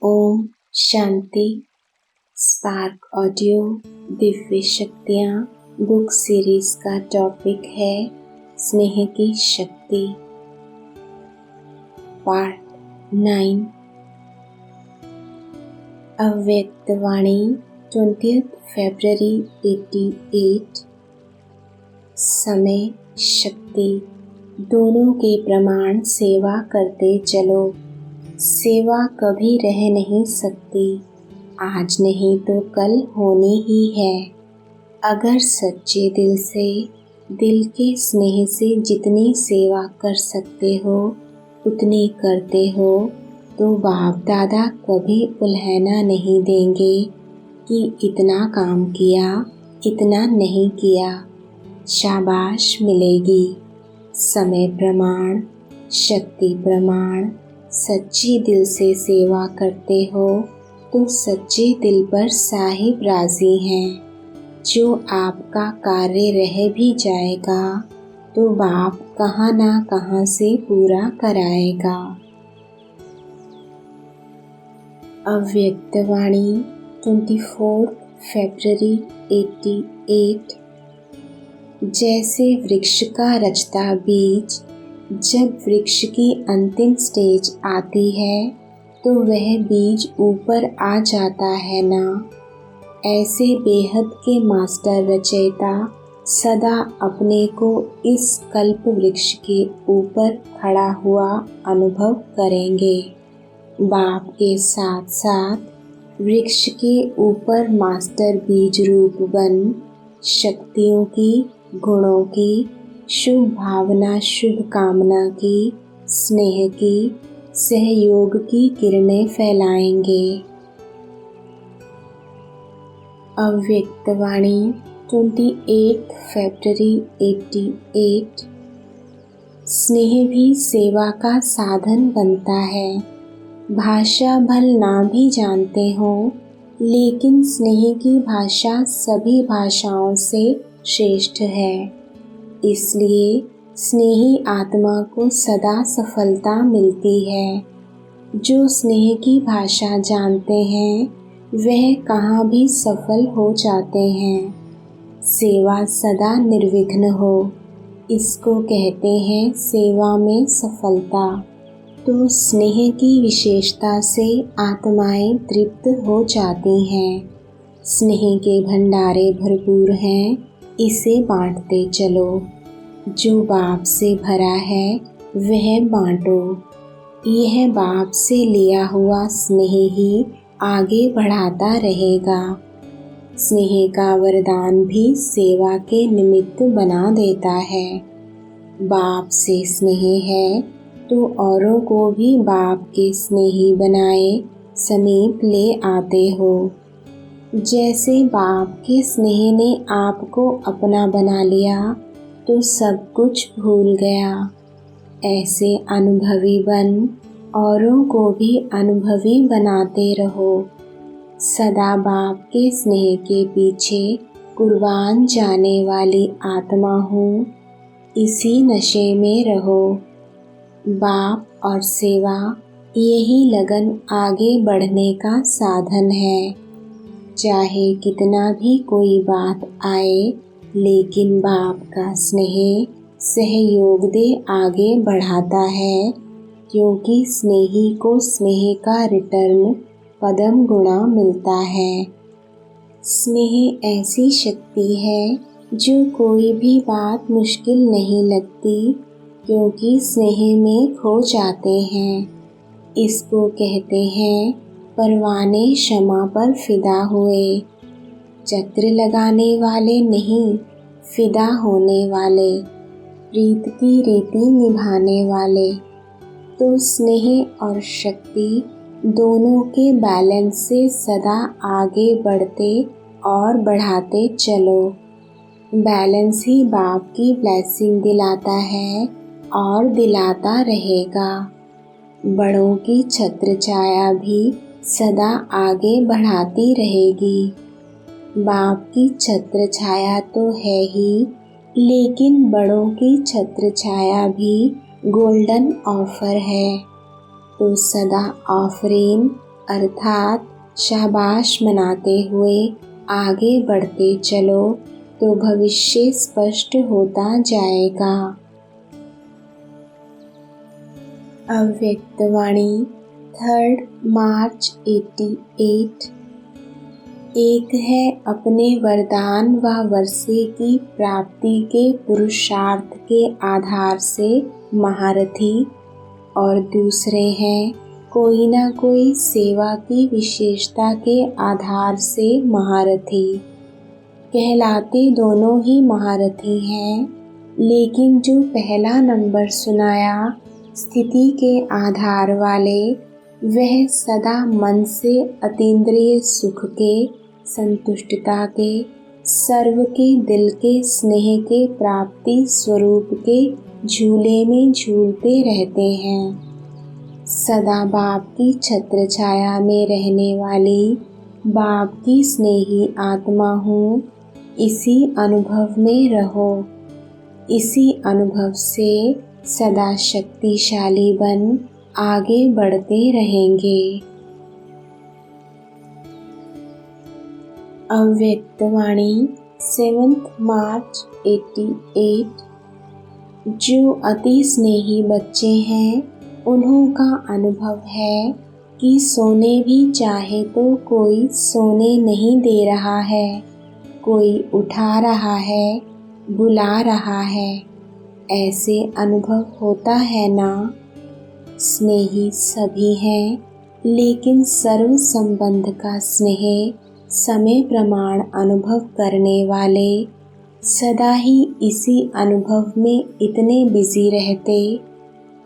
Om Shanti. Spark audio Divya शक्तियाँ book series का topic है स्नेह की शक्ति, पार्ट 9। अव्यक्तवाणी 20 फरवरी 88। समय शक्ति दोनों के प्रमाण सेवा करते चलो। सेवा कभी रह नहीं सकती, आज नहीं तो कल होनी ही है। अगर सच्चे दिल से, दिल के स्नेह से जितनी सेवा कर सकते हो उतनी करते हो तो बाप दादा कभी उल्हाना नहीं देंगे कि इतना काम किया, इतना नहीं किया। शाबाश मिलेगी। समय प्रमाण, शक्ति प्रमाण। सच्ची दिल से सेवा करते हो तो सच्चे दिल पर साहिब राजी हैं। जो आपका कार्य रह भी जाएगा तो बाप कहाँ ना कहाँ से पूरा कराएगा। अव्यक्तवाणी 24 फरवरी 88। जैसे वृक्ष का रचता बीज जब वृक्ष की अंतिम स्टेज आती है तो वह बीज ऊपर आ जाता है ना, ऐसे बेहद के मास्टर रचयिता सदा अपने को इस कल्प वृक्ष के ऊपर खड़ा हुआ अनुभव करेंगे। बाप के साथ साथ वृक्ष के ऊपर मास्टर बीज रूप बन शक्तियों की, गुणों की, शुभ भावना, शुभ कामना की, स्नेह की, सहयोग की किरणें फैलाएंगे। अव्यक्तवाणी 28 फरवरी 88। स्नेह भी सेवा का साधन बनता है। भाषा भल ना भी जानते हो लेकिन स्नेह की भाषा सभी भाषाओं से श्रेष्ठ है। इसलिए स्नेही आत्मा को सदा सफलता मिलती है। जो स्नेह की भाषा जानते हैं वह कहाँ भी सफल हो जाते हैं। सेवा सदा निर्विघ्न हो, इसको कहते हैं सेवा में सफलता। तो स्नेह की विशेषता से आत्माएं तृप्त हो जाती हैं। स्नेह के भंडारे भरपूर हैं, इसे बांटते चलो। जो बाप से भरा है वह बांटो। यह बाप से लिया हुआ स्नेह ही आगे बढ़ाता रहेगा। स्नेह का वरदान भी सेवा के निमित्त बना देता है। बाप से स्नेह है तो औरों को भी बाप के स्नेही बनाए समीप ले आते हो। जैसे बाप के स्नेह ने आपको अपना बना लिया तो सब कुछ भूल गया। ऐसे अनुभवी बन औरों को भी अनुभवी बनाते रहो। सदा बाप के स्नेह के पीछे कुर्बान जाने वाली आत्मा हूँ, इसी नशे में रहो। बाप और सेवा यही लगन आगे बढ़ने का साधन है। चाहे कितना भी कोई बात आए लेकिन बाप का स्नेह सहयोग दे आगे बढ़ाता है, क्योंकि स्नेही को स्नेह का रिटर्न पदम गुणा मिलता है। स्नेह ऐसी शक्ति है जो कोई भी बात मुश्किल नहीं लगती, क्योंकि स्नेह में खो जाते हैं। इसको कहते हैं परवाने क्षमा पर फिदा हुए। चक्र लगाने वाले नहीं, फिदा होने वाले, प्रीत की रीति निभाने वाले। तो स्नेह और शक्ति दोनों के बैलेंस से सदा आगे बढ़ते और बढ़ाते चलो। बैलेंस ही बाप की ब्लेसिंग दिलाता है और दिलाता रहेगा। बड़ों की छत्र छाया भी सदा आगे बढ़ाती रहेगी। बाप की छत्र छाया तो है ही, लेकिन बड़ों की छत्र छाया भी गोल्डन ऑफर है। तो सदा ऑफरीन अर्थात शाबाश मनाते हुए आगे बढ़ते चलो तो भविष्य स्पष्ट होता जाएगा। अव्यक्तवाणी 3 मार्च 88। एक है अपने वरदान व वर्षे की प्राप्ति के पुरुषार्थ के आधार से महारथी, और दूसरे हैं कोई न कोई सेवा की विशेषता के आधार से महारथी। कहलाते दोनों ही महारथी हैं, लेकिन जो पहला नंबर सुनाया स्थिति के आधार वाले, वह सदा मन से अतीन्द्रिय सुख के, संतुष्टता के, सर्व के दिल के स्नेह के प्राप्ति स्वरूप के झूले में झूलते रहते हैं। सदा बाप की छत्र छाया में रहने वाली बाप की स्नेही आत्मा हूँ, इसी अनुभव में रहो। इसी अनुभव से सदा शक्तिशाली बन आगे बढ़ते रहेंगे। अव्यक्तवाणी 7 मार्च 88। जो अति स्नेही बच्चे हैं, उन्हों का अनुभव है कि सोने भी चाहे तो कोई सोने नहीं दे रहा है, कोई उठा रहा है, बुला रहा है। ऐसे अनुभव होता है ना। स्नेही सभी हैं, लेकिन सर्व संबंध का स्नेह समय प्रमाण अनुभव करने वाले सदा ही इसी अनुभव में इतने बिजी रहते,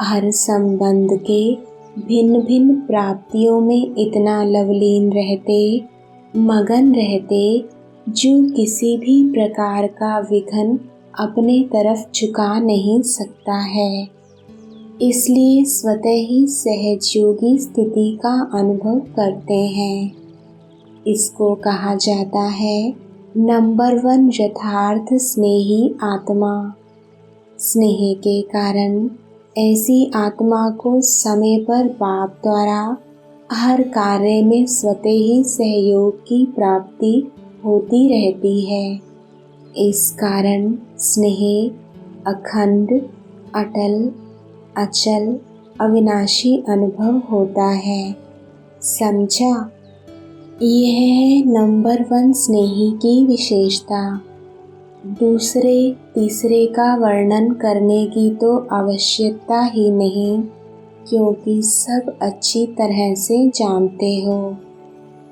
हर संबंध के भिन्न भिन्न प्राप्तियों में इतना लवलीन रहते, मगन रहते, जो किसी भी प्रकार का विघ्न अपने तरफ झुका नहीं सकता है। इसलिए स्वतः ही सहजयोगी स्थिति का अनुभव करते हैं। इसको कहा जाता है नंबर 1 यथार्थ स्नेही आत्मा। स्नेह के कारण ऐसी आत्मा को समय पर बाप द्वारा हर कार्य में स्वतः ही सहयोग की प्राप्ति होती रहती है। इस कारण स्नेह अखंड, अटल, अचल, अविनाशी अनुभव होता है। समझा? यह है नंबर 1 स्नेही की विशेषता। दूसरे तीसरे का वर्णन करने की तो आवश्यकता ही नहीं, क्योंकि सब अच्छी तरह से जानते हो।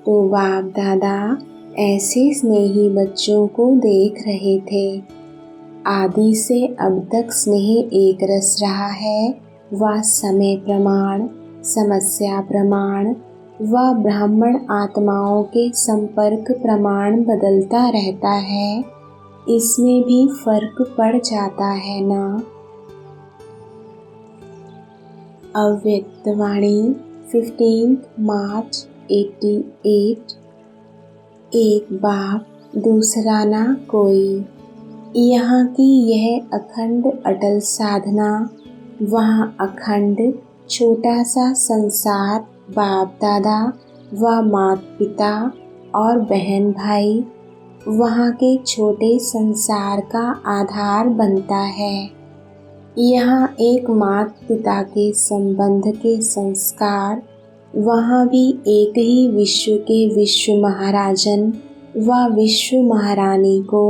तो बाप दादा ऐसे स्नेही बच्चों को देख रहे थे। आदि से अब तक स्नेह एक रस रहा है, वह समय प्रमाण, समस्या प्रमाण व ब्राह्मण आत्माओं के संपर्क प्रमाण बदलता रहता है। इसमें भी फर्क पड़ जाता है ना। अव्यक्तवाणी 15 मार्च 88। एक बाप दूसरा ना कोई। यहाँ की यह अखंड अटल साधना, वहाँ अखंड छोटा सा संसार बाप दादा व माता पिता और बहन भाई वहाँ के छोटे संसार का आधार बनता है। यहाँ एक माता पिता के संबंध के संस्कार, वहाँ भी एक ही विश्व के विश्व महाराजन व विश्व महारानी को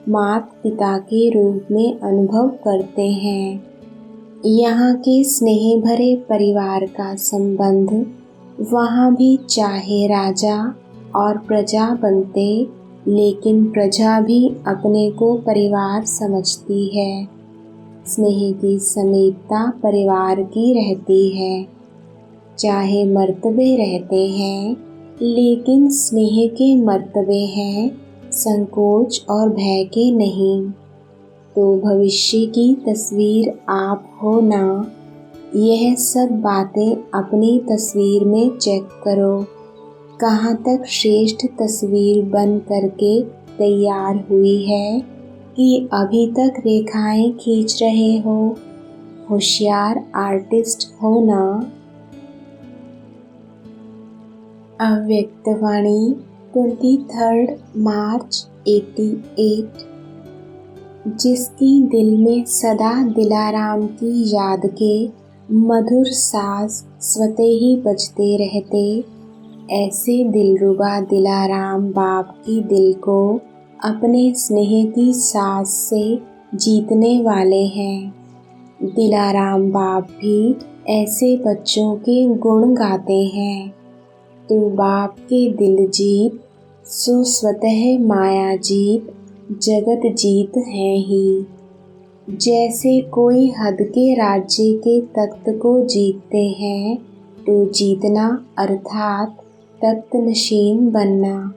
माता पिता के रूप में अनुभव करते हैं। यहाँ के स्नेह भरे परिवार का संबंध, वहाँ भी चाहे राजा और प्रजा बनते, लेकिन प्रजा भी अपने को परिवार समझती है। स्नेह की समीपता परिवार की रहती है। चाहे मर्तबे रहते हैं, लेकिन स्नेह के मर्तबे हैं, संकोच और भय के नहीं। तो भविष्य की तस्वीर आप हो ना। यह सब बातें अपनी तस्वीर में चेक करो, कहाँ तक श्रेष्ठ तस्वीर बन करके तैयार हुई है कि अभी तक रेखाएं खींच रहे हो। होशियार आर्टिस्ट हो ना। अव्यक्तवाणी 23 मार्च 88। जिसकी दिल में सदा दिलाराम की याद के मधुर साज स्वतः ही बजते रहते, ऐसे दिलरुबा दिलाराम बाप की दिल को अपने स्नेह की साज से जीतने वाले हैं। दिलाराम बाप भी ऐसे बच्चों के गुण गाते हैं। तो बाप के दिल जीत सो स्वतः माया जीत जगत जीत है ही। जैसे कोई हद के राज्य के तख्त को जीतते हैं, तो जीतना अर्थात तख्त नशीन बनना।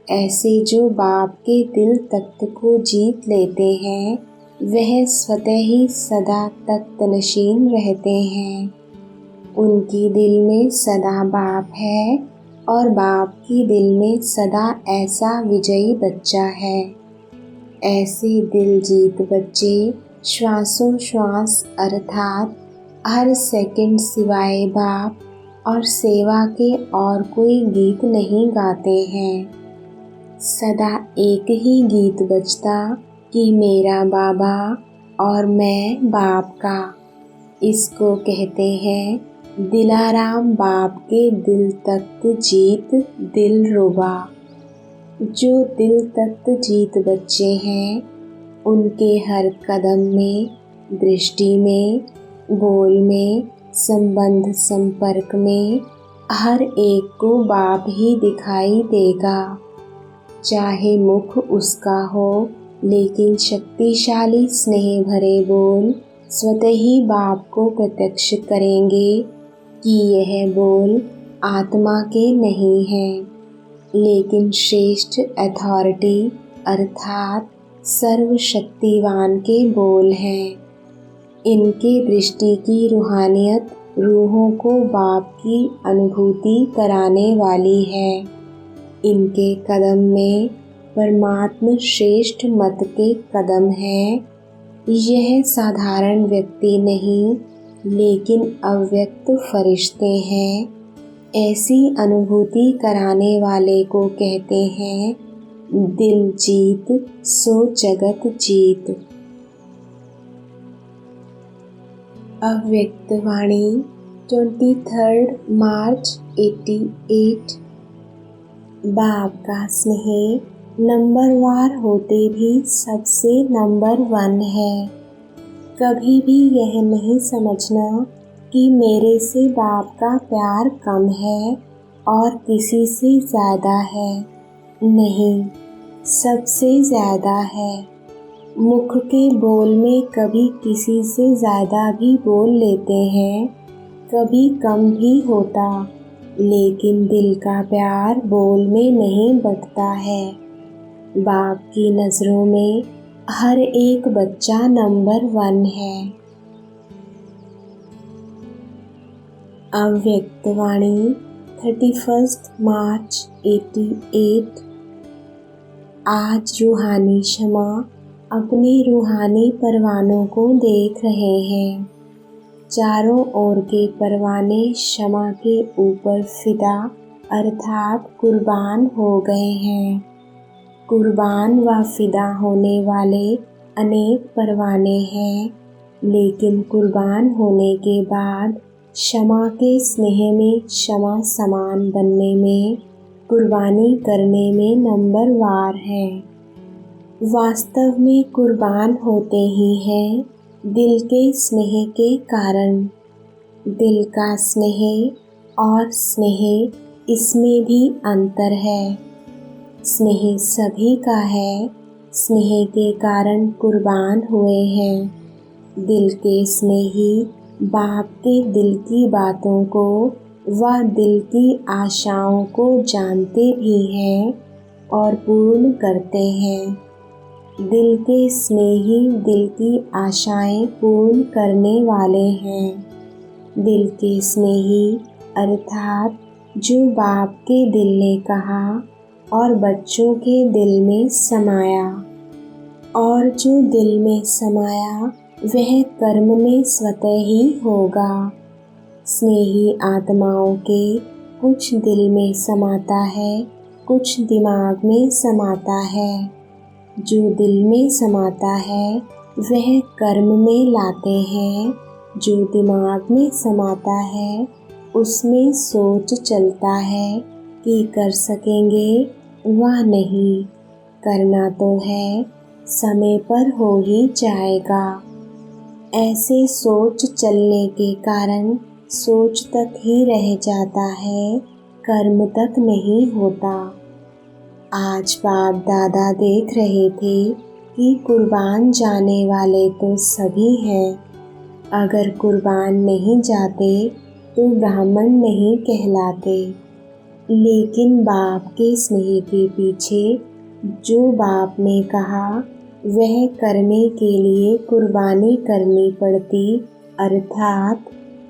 ऐसे जो बाप के दिल तख्त को जीत लेते हैं, वह स्वतः ही सदा तख्त नशीन रहते हैं। उनकी दिल में सदा बाप है और बाप की दिल में सदा ऐसा विजयी बच्चा है। ऐसे दिल जीत बच्चे श्वासों श्वास अर्थात हर सेकंड सिवाय बाप और सेवा के और कोई गीत नहीं गाते हैं। सदा एक ही गीत बजता कि मेरा बाबा और मैं बाप का। इसको कहते हैं दिलाराम बाप के दिल तख्त जीत दिलरुबा। जो दिल तख्त जीत बच्चे हैं, उनके हर कदम में, दृष्टि में, बोल में, संबंध संपर्क में हर एक को बाप ही दिखाई देगा। चाहे मुख उसका हो, लेकिन शक्तिशाली स्नेह भरे बोल स्वतः ही बाप को प्रत्यक्ष करेंगे कि यह बोल आत्मा के नहीं हैं, लेकिन श्रेष्ठ अथॉरिटी अर्थात सर्वशक्तिवान के बोल हैं। इनके दृष्टि की रूहानियत रूहों को बाप की अनुभूति कराने वाली है। इनके कदम में परमात्मा श्रेष्ठ मत के कदम हैं। यह साधारण व्यक्ति नहीं, लेकिन अव्यक्त फरिश्ते हैं। ऐसी अनुभूति कराने वाले को कहते हैं दिल जीत सो जगत जीत। अव्यक्तवाणी 23 मार्च 88। बाप का स्नेह नंबरवार होते भी सबसे नंबर 1 है। कभी भी यह नहीं समझना कि मेरे से बाप का प्यार कम है और किसी से ज़्यादा है। नहीं, सबसे ज़्यादा है। मुख के बोल में कभी किसी से ज़्यादा भी बोल लेते हैं, कभी कम भी होता, लेकिन दिल का प्यार बोल में नहीं बंटता है। बाप की नज़रों में हर एक बच्चा नंबर 1 है। अव्यक्तवाणी 31 मार्च 88। आज रूहानी क्षमा अपने रूहानी परवानों को देख रहे हैं। चारों ओर के परवाने क्षमा के ऊपर फिदा अर्थात कुर्बान हो गए हैं। कुर्बान व फिदा होने वाले अनेक परवाने हैं, लेकिन कुर्बान होने के बाद क्षमा के स्नेह में क्षमा समान बनने में, कुर्बानी करने में नंबर वार है। वास्तव में कुर्बान होते ही हैं दिल के स्नेह के कारण। दिल का स्नेह और स्नेह इसमें भी अंतर है। स्नेह सभी का है, स्नेह के कारण कुर्बान हुए हैं। दिल के स्नेही बाप के दिल की बातों को व दिल की आशाओं को जानते भी हैं और पूर्ण करते हैं। दिल के स्नेही दिल की आशाएं पूर्ण करने वाले हैं। दिल के स्नेही अर्थात जो बाप के दिल ने कहा और बच्चों के दिल में समाया, और जो दिल में समाया वह कर्म में स्वतः ही होगा। स्नेही आत्माओं के कुछ दिल में समाता है, कुछ दिमाग में समाता है। जो दिल में समाता है वह कर्म में लाते हैं, जो दिमाग में समाता है उसमें सोच चलता है कि कर सकेंगे व नहीं। करना तो है, समय पर हो ही जाएगा। ऐसे सोच चलने के कारण सोच तक ही रह जाता है, कर्म तक नहीं होता। आज बाप दादा देख रहे थे कि कुर्बान जाने वाले तो सभी हैं। अगर कुर्बान नहीं जाते तो ब्राह्मण नहीं कहलाते। लेकिन बाप के स्नेह के पीछे जो बाप ने कहा वह करने के लिए कुर्बानी करनी पड़ती, अर्थात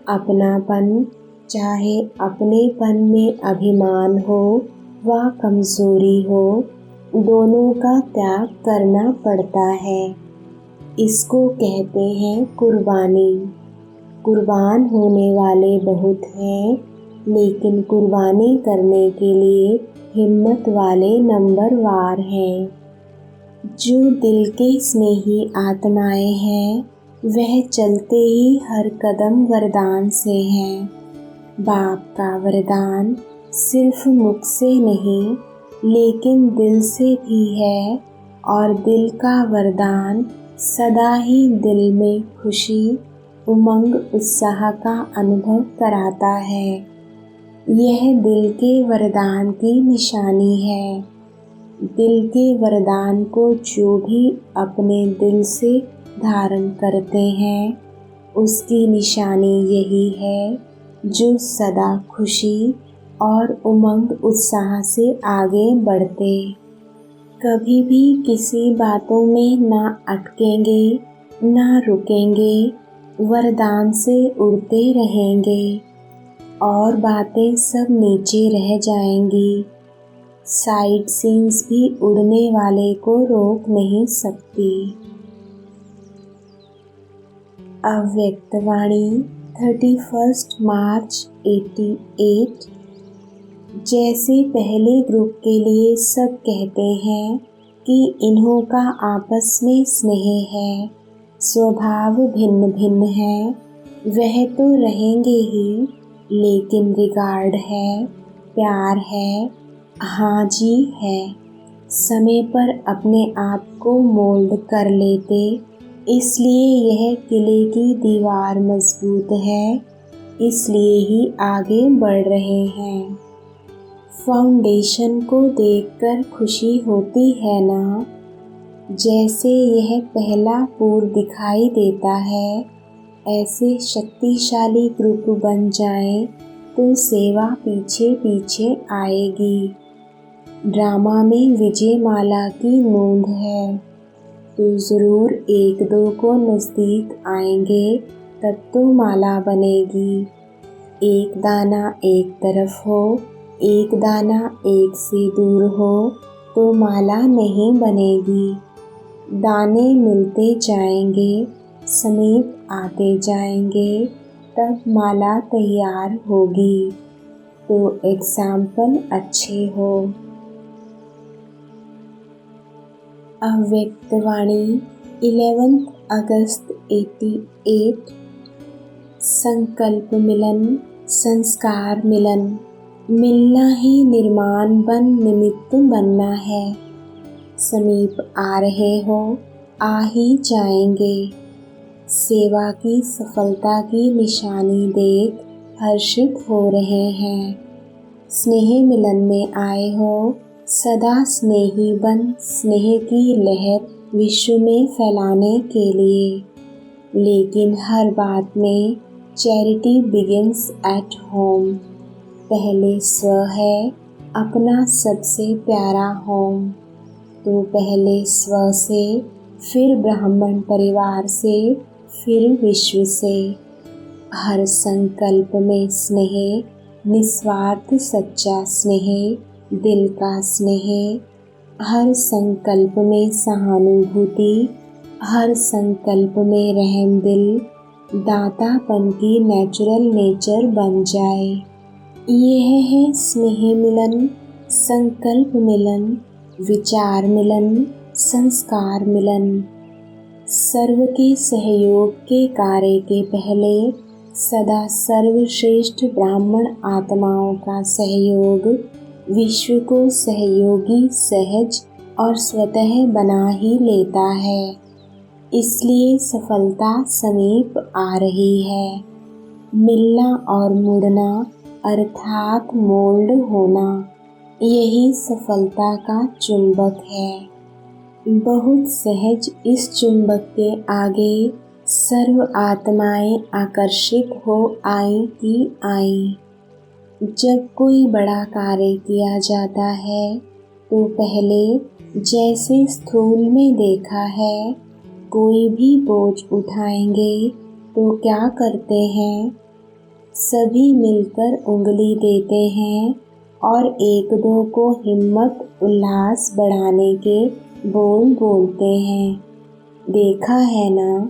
अपनापन, चाहे अपनेपन में अभिमान हो व कमजोरी हो, दोनों का त्याग करना पड़ता है। इसको कहते हैं कुर्बानी। कुर्बान होने वाले बहुत हैं, लेकिन कुर्बानी करने के लिए हिम्मत वाले नंबरवार हैं। जो दिल के स्नेही आत्माएं हैं वह चलते ही हर कदम वरदान से हैं। बाप का वरदान सिर्फ मुख से नहीं लेकिन दिल से भी है, और दिल का वरदान सदा ही दिल में खुशी, उमंग, उत्साह का अनुभव कराता है। यह दिल के वरदान की निशानी है। दिल के वरदान को जो भी अपने दिल से धारण करते हैं उसकी निशानी यही है, जो सदा खुशी और उमंग उत्साह से आगे बढ़ते। कभी भी किसी बातों में ना अटकेंगे, ना रुकेंगे, वरदान से उड़ते रहेंगे और बातें सब नीचे रह जाएंगी। साइड सीन्स भी उड़ने वाले को रोक नहीं सकती। अव्यक्तवाणी 31 मार्च 88। जैसे पहले ग्रुप के लिए सब कहते हैं कि इन्हों का आपस में स्नेह है, स्वभाव भिन्न भिन्न है, वह तो रहेंगे ही, लेकिन रिगार्ड है, प्यार है, हाँ जी है। समय पर अपने आप को मोल्ड कर लेते, इसलिए यह किले की दीवार मजबूत है, इसलिए ही आगे बढ़ रहे हैं। फाउंडेशन को देखकर खुशी होती है ना। जैसे यह पहला पूर दिखाई देता है, ऐसे शक्तिशाली ग्रुप बन जाएं तो सेवा पीछे पीछे आएगी। ड्रामा में विजय माला की नोंद है, तो ज़रूर एक दो को नज़दीक आएंगे तब तो माला बनेगी। एक दाना एक तरफ हो, एक दाना एक से दूर हो तो माला नहीं बनेगी। दाने मिलते जाएंगे, समीप आते जाएंगे, तब माला तैयार होगी। तो एग्जाम्पल अच्छे हो। अव्यक्तवाणी 11 अगस्त 88। संकल्प मिलन, संस्कार मिलन, मिलना ही निर्माण बन निमित्त बनना है। समीप आ रहे हो, आ ही जाएंगे। सेवा की सफलता की निशानी देख हर्षित हो रहे हैं। स्नेह मिलन में आए हो, सदा स्नेही बन स्नेह की लहर विश्व में फैलाने के लिए। लेकिन हर बात में चैरिटी बिगिंस एट होम। पहले स्व है, अपना सबसे प्यारा होम। तो पहले स्व से, फिर ब्राह्मण परिवार से, फिर विश्व से। हर संकल्प में स्नेह, निस्वार्थ सच्चा स्नेह, दिल का स्नेह। हर संकल्प में सहानुभूति, हर संकल्प में रहम दिल, दातापन की नेचुरल नेचर बन जाए। यह है स्नेह मिलन, संकल्प मिलन, विचार मिलन, संस्कार मिलन। सर्व के सहयोग के कार्य के पहले सदा सर्वश्रेष्ठ ब्राह्मण आत्माओं का सहयोग विश्व को सहयोगी, सहज और स्वतः बना ही लेता है। इसलिए सफलता समीप आ रही है। मिलना और मुड़ना अर्थात मोल्ड होना, यही सफलता का चुंबक है। बहुत सहज इस चुंबक के आगे सर्व आत्माएं आकर्षित हो आई की आई। जब कोई बड़ा कार्य किया जाता है तो पहले जैसे स्थूल में देखा है, कोई भी बोझ उठाएंगे तो क्या करते हैं, सभी मिलकर उंगली देते हैं और एक दो को हिम्मत उल्लास बढ़ाने के बोल बोलते हैं। देखा है ना,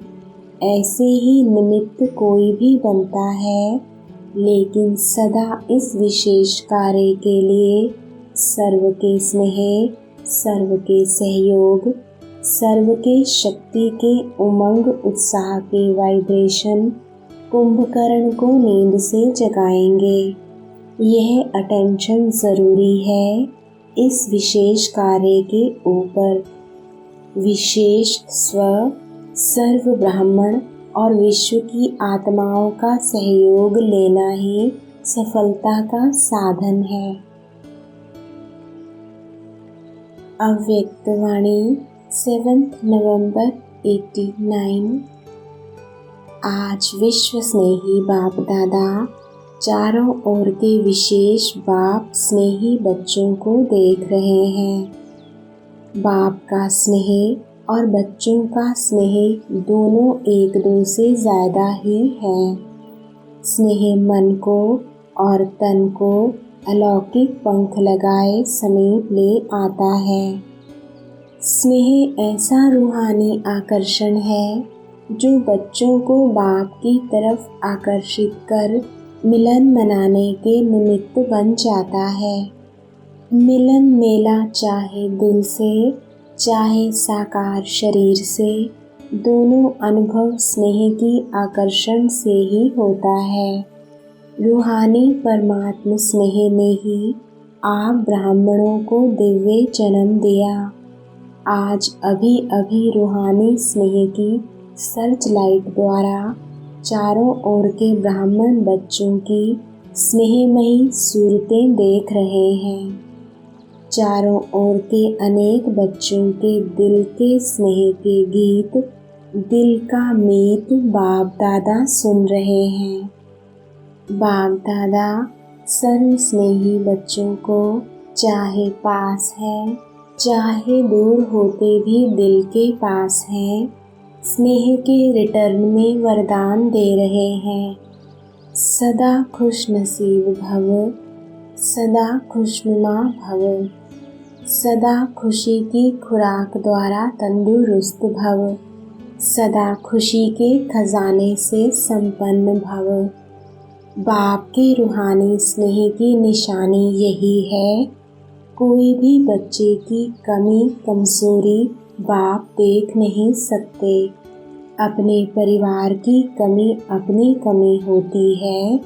ऐसे ही निमित्त कोई भी बनता है, लेकिन सदा इस विशेष कार्य के लिए सर्व के स्नेह, सर्व के सहयोग, सर्व के शक्ति के उमंग उत्साह के वाइब्रेशन कुंभकर्ण को नींद से जगाएंगे। यह अटेंशन ज़रूरी है इस विशेष कार्य के ऊपर। विशेष स्व, सर्व ब्राह्मण और विश्व की आत्माओं का सहयोग लेना ही सफलता का साधन है। अव्यक्तवाणी 7 नवंबर 89। आज विश्व स्नेही बाप दादा चारों ओर के विशेष बाप स्नेही बच्चों को देख रहे हैं। बाप का स्नेह और बच्चों का स्नेह दोनों एक दो से ज़्यादा ही है। स्नेह मन को और तन को अलौकिक पंख लगाए समीप ले आता है। स्नेह ऐसा रूहानी आकर्षण है जो बच्चों को बाप की तरफ आकर्षित कर मिलन मनाने के निमित्त बन जाता है। मिलन मेला चाहे दिल से चाहे साकार शरीर से, दोनों अनुभव स्नेह की आकर्षण से ही होता है। रूहानी परमात्मा स्नेह ने ही आप ब्राह्मणों को दिव्य जन्म दिया। आज अभी अभी रूहानी स्नेह की सर्च लाइट द्वारा चारों ओर के ब्राह्मण बच्चों की स्नेहमयी सूरतें देख रहे हैं। चारों ओर के अनेक बच्चों के दिल के स्नेह के गीत, दिल का मीत बाप दादा सुन रहे हैं। बाप दादा सर्व स्नेही बच्चों को चाहे पास है चाहे दूर होते भी दिल के पास हैं, स्नेह के रिटर्न में वरदान दे रहे हैं। सदा खुश नसीब भव, सदा खुशनुमा भव, सदा खुशी की खुराक द्वारा तंदुरुस्त भव, सदा खुशी के खजाने से संपन्न भव। बाप के रूहानी स्नेह की निशानी यही है। कोई भी बच्चे की कमी कमजोरी बाप देख नहीं सकते। अपने परिवार की कमी अपनी कमी होती है,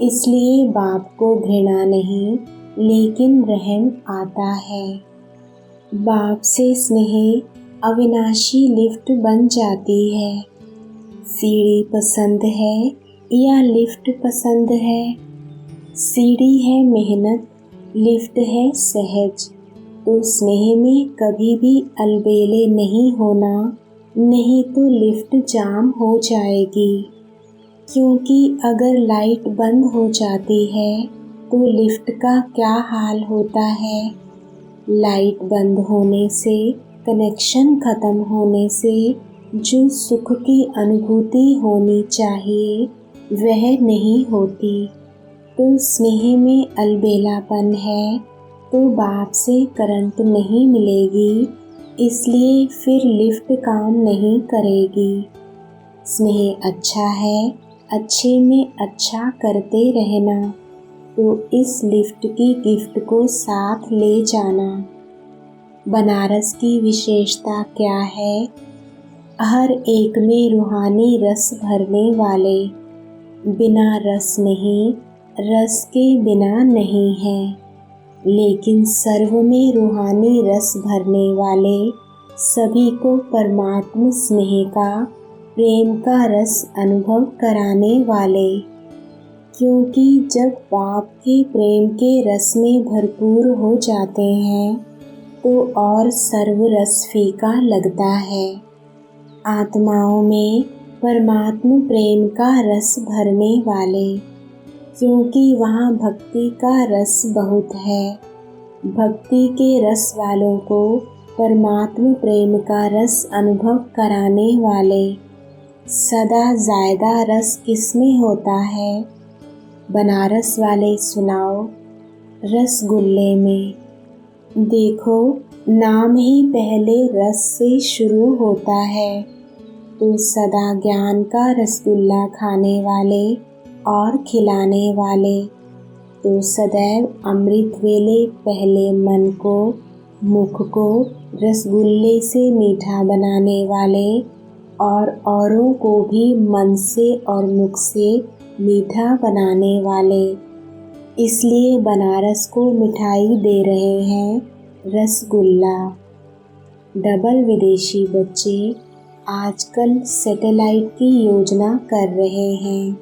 इसलिए बाप को घृणा नहीं लेकिन रहम आता है। बाप से स्नेह अविनाशी लिफ्ट बन जाती है। सीढ़ी पसंद है या लिफ्ट पसंद है? सीढ़ी है मेहनत, लिफ्ट है सहज। तो स्नेह में कभी भी अलबेले नहीं होना, नहीं तो लिफ्ट जाम हो जाएगी। क्योंकि अगर लाइट बंद हो जाती है तो लिफ्ट का क्या हाल होता है। लाइट बंद होने से, कनेक्शन खत्म होने से जो सुख की अनुभूति होनी चाहिए वह नहीं होती। तो स्नेह में अलबेलापन है तो बाप से करंट नहीं मिलेगी, इसलिए फिर लिफ्ट काम नहीं करेगी। स्नेह अच्छा है, अच्छे में अच्छा करते रहना। तो इस लिफ्ट की गिफ्ट को साथ ले जाना। बनारस की विशेषता क्या है? हर एक में रूहानी रस भरने वाले, बिना रस नहीं, रस के बिना नहीं है, लेकिन सर्व में रूहानी रस भरने वाले, सभी को परमात्म स्नेह का, प्रेम का रस अनुभव कराने वाले। क्योंकि जब बाप के प्रेम के रस में भरपूर हो जाते हैं तो और सर्व रस फीका लगता है। आत्माओं में परमात्म प्रेम का रस भरने वाले, क्योंकि वहाँ भक्ति का रस बहुत है। भक्ति के रस वालों को परमात्म प्रेम का रस अनुभव कराने वाले। सदा ज़्यादा रस किसमें होता है? बनारस वाले सुनाओ, रसगुल्ले में। देखो, नाम ही पहले रस से शुरू होता है, तो सदा ज्ञान का रसगुल्ला खाने वाले और खिलाने वाले, तो सदैव अमृत वेले पहले मन को, मुख को रसगुल्ले से मीठा बनाने वाले और औरों को भी मन से और मुख से मीठा बनाने वाले। इसलिए बनारस को मिठाई दे रहे हैं, रसगुल्ला। डबल विदेशी बच्चे आजकल सैटेलाइट की योजना कर रहे हैं।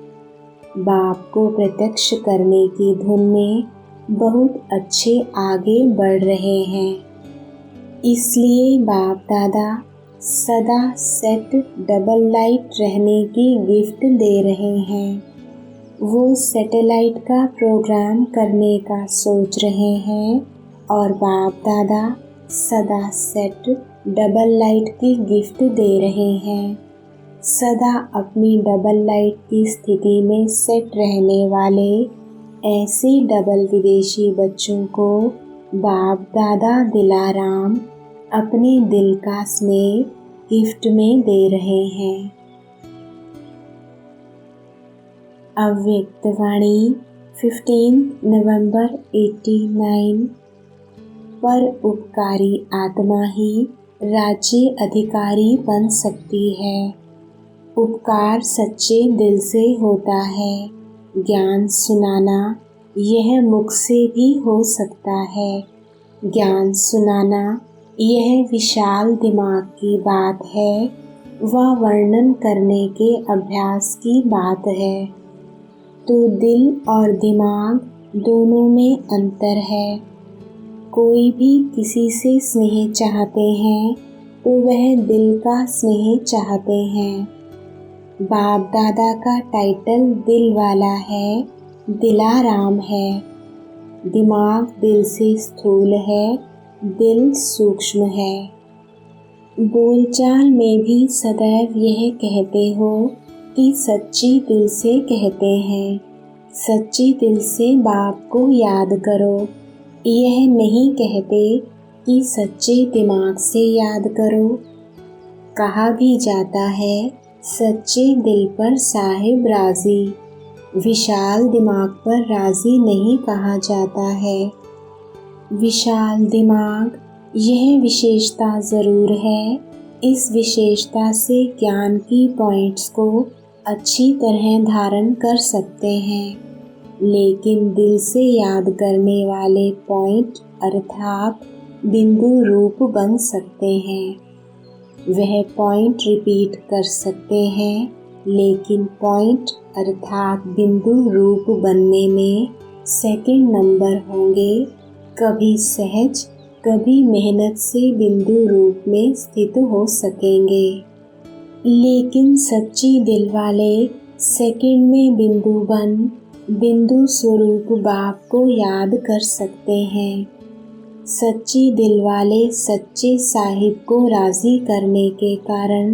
बाप को प्रत्यक्ष करने की धुन में बहुत अच्छे आगे बढ़ रहे हैं। इसलिए बाप दादा सदा सेट डबल लाइट रहने की गिफ्ट दे रहे हैं। वो सैटेलाइट का प्रोग्राम करने का सोच रहे हैं और बाप दादा सदा सेट डबल लाइट की गिफ्ट दे रहे हैं। सदा अपनी डबल लाइट की स्थिति में सेट रहने वाले ऐसे डबल विदेशी बच्चों को बाप दादा दिलाराम अपने दिल का स्नेह गिफ्ट में दे रहे हैं। अव्यक्त वाणी 15 नवंबर 89। पर उपकारी आत्मा ही राज्य अधिकारी बन सकती है। उपकार सच्चे दिल से होता है। ज्ञान सुनाना यह मुख से भी हो सकता है। ज्ञान सुनाना यह विशाल दिमाग की बात है, वह वर्णन करने के अभ्यास की बात है। तो दिल और दिमाग दोनों में अंतर है। कोई भी किसी से स्नेह चाहते हैं तो वह दिल का स्नेह चाहते हैं। बाप दादा का टाइटल दिल वाला है, दिलाराम है। दिमाग दिल से स्थूल है, दिल सूक्ष्म है। बोलचाल में भी सदैव यह कहते हो कि सच्ची दिल से कहते हैं, सच्ची दिल से बाप को याद करो। यह नहीं कहते कि सच्चे दिमाग से याद करो। कहा भी जाता है सच्चे दिल पर साहिब राजी, विशाल दिमाग पर राजी नहीं कहा जाता है। विशाल दिमाग यह विशेषता ज़रूर है, इस विशेषता से ज्ञान की पॉइंट्स को अच्छी तरह धारण कर सकते हैं, लेकिन दिल से याद करने वाले पॉइंट अर्थात बिंदु रूप बन सकते हैं। वह पॉइंट रिपीट कर सकते हैं, लेकिन पॉइंट अर्थात बिंदु रूप बनने में सेकंड नंबर होंगे। कभी सहज, कभी मेहनत से बिंदु रूप में स्थित हो सकेंगे, लेकिन सच्ची दिल वाले सेकंड में बिंदु बन बिंदु स्वरूप बाप को याद कर सकते हैं। सच्ची दिल वाले सच्चे साहिब को राज़ी करने के कारण,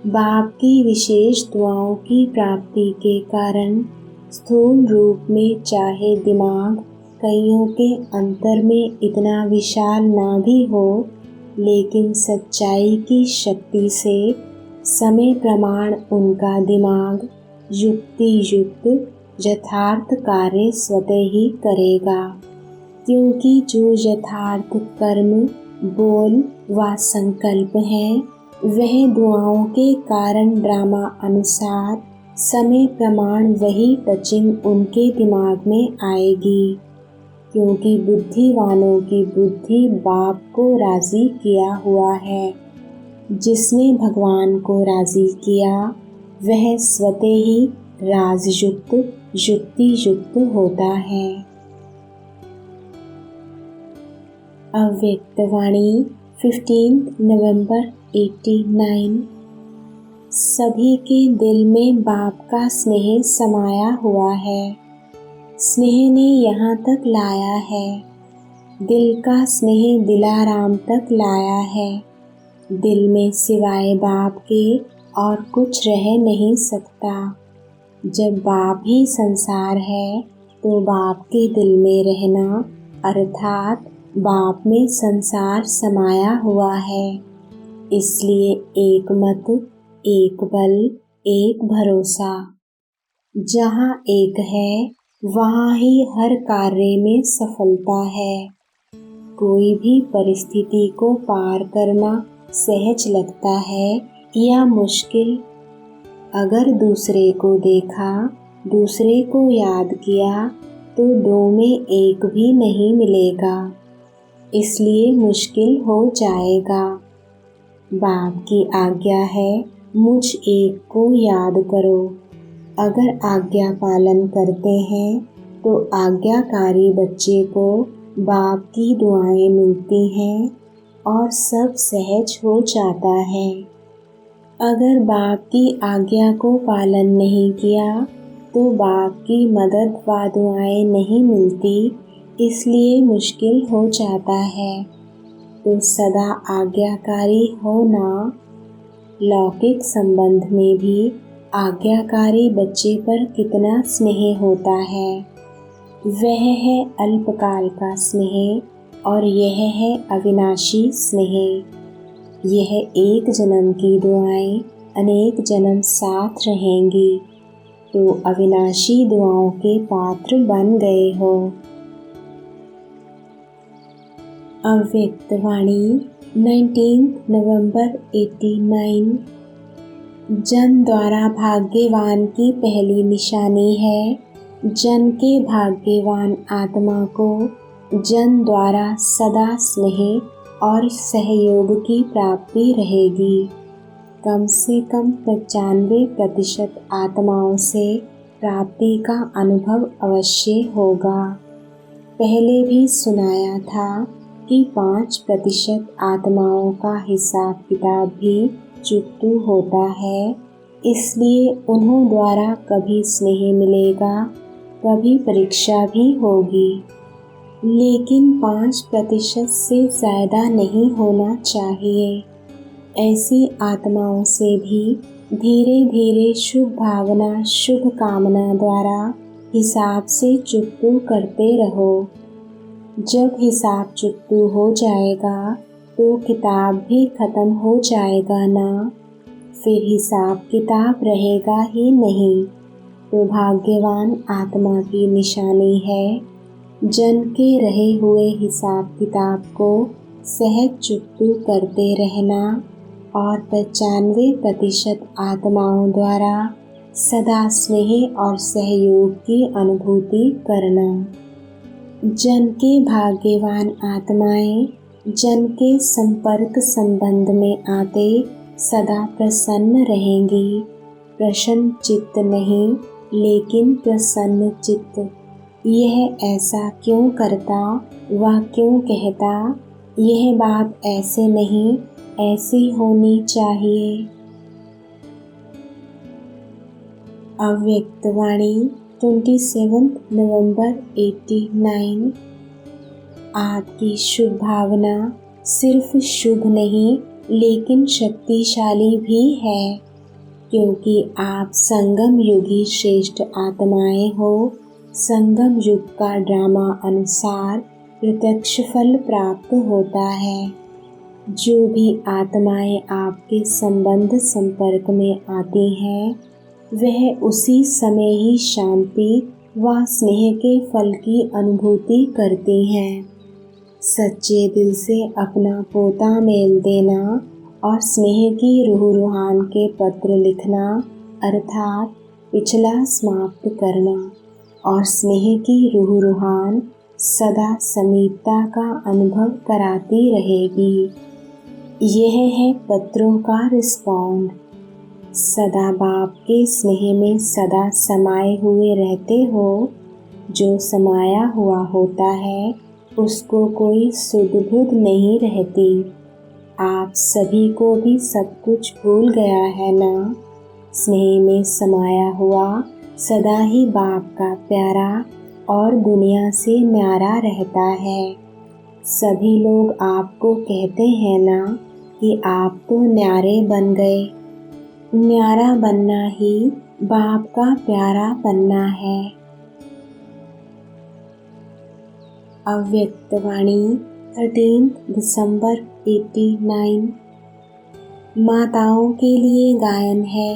बाप की विशेष दुआओं की प्राप्ति के कारण स्थूल रूप में चाहे दिमाग कईयों के अंतर में इतना विशाल ना भी हो, लेकिन सच्चाई की शक्ति से समय प्रमाण उनका दिमाग युक्ति युक्त यथार्थ कार्य स्वतः ही करेगा, क्योंकि जो यथार्थ कर्म, बोल व संकल्प है वह दुआओं के कारण ड्रामा अनुसार समय प्रमाण वही टचिंग उनके दिमाग में आएगी, क्योंकि बुद्धिवानों की बुद्धि बाप को राजी किया हुआ है। जिसने भगवान को राजी किया वह स्वतः ही राजयुक्त युक्ति युक्त होता है। अव्यक्तवाणी 15 नवंबर 89। सभी के दिल में बाप का स्नेह समाया हुआ है। स्नेह ने यहाँ तक लाया है। दिल का स्नेह दिलाराम तक लाया है। दिल में सिवाय बाप के और कुछ रह नहीं सकता। जब बाप ही संसार है तो बाप के दिल में रहना अर्थात बाप में संसार समाया हुआ है। इसलिए एक मत, एक बल, एक भरोसा। जहाँ एक है वहाँ ही हर कार्य में सफलता है। कोई भी परिस्थिति को पार करना सहज लगता है या मुश्किल। अगर दूसरे को देखा, दूसरे को याद किया तो दो में एक भी नहीं मिलेगा, इसलिए मुश्किल हो जाएगा। बाप की आज्ञा है मुझ एक को याद करो। अगर आज्ञा पालन करते हैं तो आज्ञाकारी बच्चे को बाप की दुआएं मिलती हैं और सब सहज हो जाता है। अगर बाप की आज्ञा को पालन नहीं किया तो बाप की मदद व दुआएं नहीं मिलती, इसलिए मुश्किल हो जाता है। तो सदा आज्ञाकारी होना। लौकिक संबंध में भी आज्ञाकारी बच्चे पर कितना स्नेह होता है। वह है अल्पकाल का स्नेह और यह है अविनाशी स्नेह। यह एक जन्म की दुआएं अनेक जन्म साथ रहेंगी, तो अविनाशी दुआओं के पात्र बन गए हो। अव्यक्तवाणी 19 नवंबर 89। जन द्वारा भाग्यवान की पहली निशानी है जन के भाग्यवान आत्मा को जन द्वारा सदा स्नेह और सहयोग की प्राप्ति रहेगी। कम से कम 95% आत्माओं से प्राप्ति का अनुभव अवश्य होगा। पहले भी सुनाया था कि 5% आत्माओं का हिसाब किताब भी चुकतू होता है, इसलिए उन्हों द्वारा कभी स्नेह मिलेगा, कभी परीक्षा भी होगी, लेकिन 5% से ज़्यादा नहीं होना चाहिए। ऐसी आत्माओं से भी धीरे धीरे शुभ भावना, शुभ कामना द्वारा हिसाब से चुकतू करते रहो। जब हिसाब चुकतू हो जाएगा तो किताब भी खत्म हो जाएगा ना, फिर हिसाब किताब रहेगा ही नहीं। तो भाग्यवान आत्मा की निशानी है जन के रहे हुए हिसाब किताब को सहज चुकतू करते रहना और 95% आत्माओं द्वारा सदा स्नेह और सहयोग की अनुभूति करना। जन के भाग्यवान आत्माएं जन के संपर्क संबंध में आते सदा प्रसन्न रहेंगी। प्रसन्न चित्त नहीं, लेकिन प्रसन्न चित्त। यह ऐसा क्यों करता व क्यों कहता, यह बात ऐसे नहीं, ऐसी होनी चाहिए। अव्यक्तवाणी 27 नवंबर 89। आपकी शुभ भावना सिर्फ शुभ नहीं लेकिन शक्तिशाली भी है, क्योंकि आप संगम युगी श्रेष्ठ आत्माएं हो। संगम युग का ड्रामा अनुसार प्रत्यक्ष फल प्राप्त होता है। जो भी आत्माएं आपके संबंध संपर्क में आती हैं वह उसी समय ही शांति व स्नेह के फल की अनुभूति करती हैं। सच्चे दिल से अपना पोता मेल देना और स्नेह की रूहान के पत्र लिखना अर्थात पिछला समाप्त करना और स्नेह की रूहान सदा समीपता का अनुभव कराती रहेगी। यह है पत्रों का रिस्पॉन्ड। सदा बाप के स्नेह में सदा समाये हुए रहते हो। जो समाया हुआ होता है उसको कोई सुध बुध नहीं रहती। आप सभी को भी सब कुछ भूल गया है ना। स्नेह में समाया हुआ सदा ही बाप का प्यारा और दुनिया से न्यारा रहता है। सभी लोग आपको कहते हैं ना कि आप तो न्यारे बन गए। न्यारा बनना ही बाप का प्यारा बनना है। अव्यक्तवाणी 13 दिसंबर 89। माताओं के लिए गायन है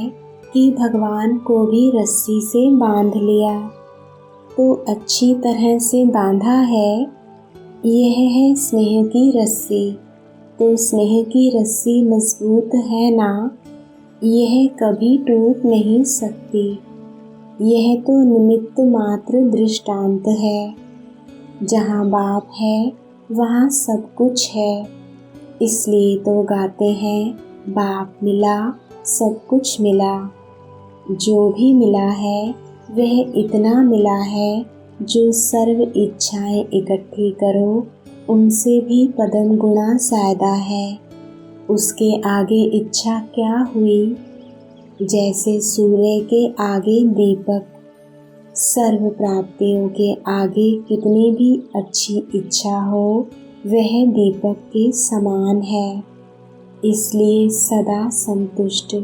कि भगवान को भी रस्सी से बांध लिया तो अच्छी तरह से बांधा है। यह है स्नेह की रस्सी। तो स्नेह की रस्सी मजबूत है ना। यह कभी टूट नहीं सकती। यह तो निमित्त मात्र दृष्टांत है। जहाँ बाप है वहाँ सब कुछ है। इसलिए तो गाते हैं बाप मिला सब कुछ मिला। जो भी मिला है वह इतना मिला है जो सर्व इच्छाएं इकट्ठी करो उनसे भी पदम गुना ज़्यादा है। उसके आगे इच्छा क्या हुई। जैसे सूर्य के आगे दीपक। सर्व प्राप्तियों के आगे कितनी भी अच्छी इच्छा हो वह दीपक के समान है। इसलिए सदा संतुष्ट।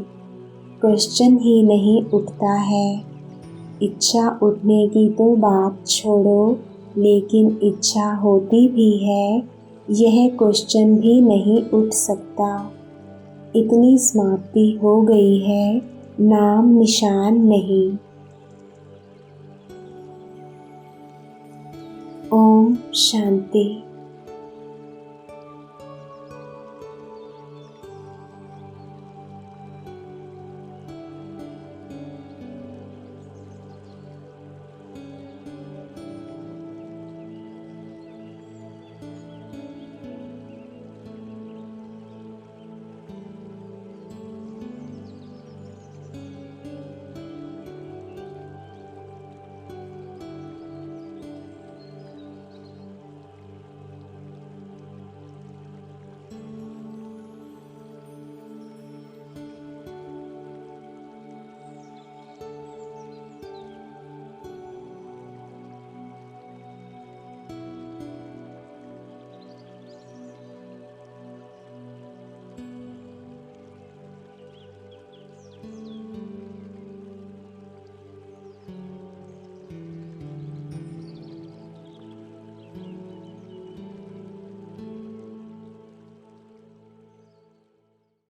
क्वेश्चन ही नहीं उठता है। इच्छा उठने की तो बात छोड़ो लेकिन इच्छा होती भी है यह क्वेश्चन भी नहीं उठ सकता। इतनी समाप्ति हो गई है नाम निशान नहीं। ओम शांति।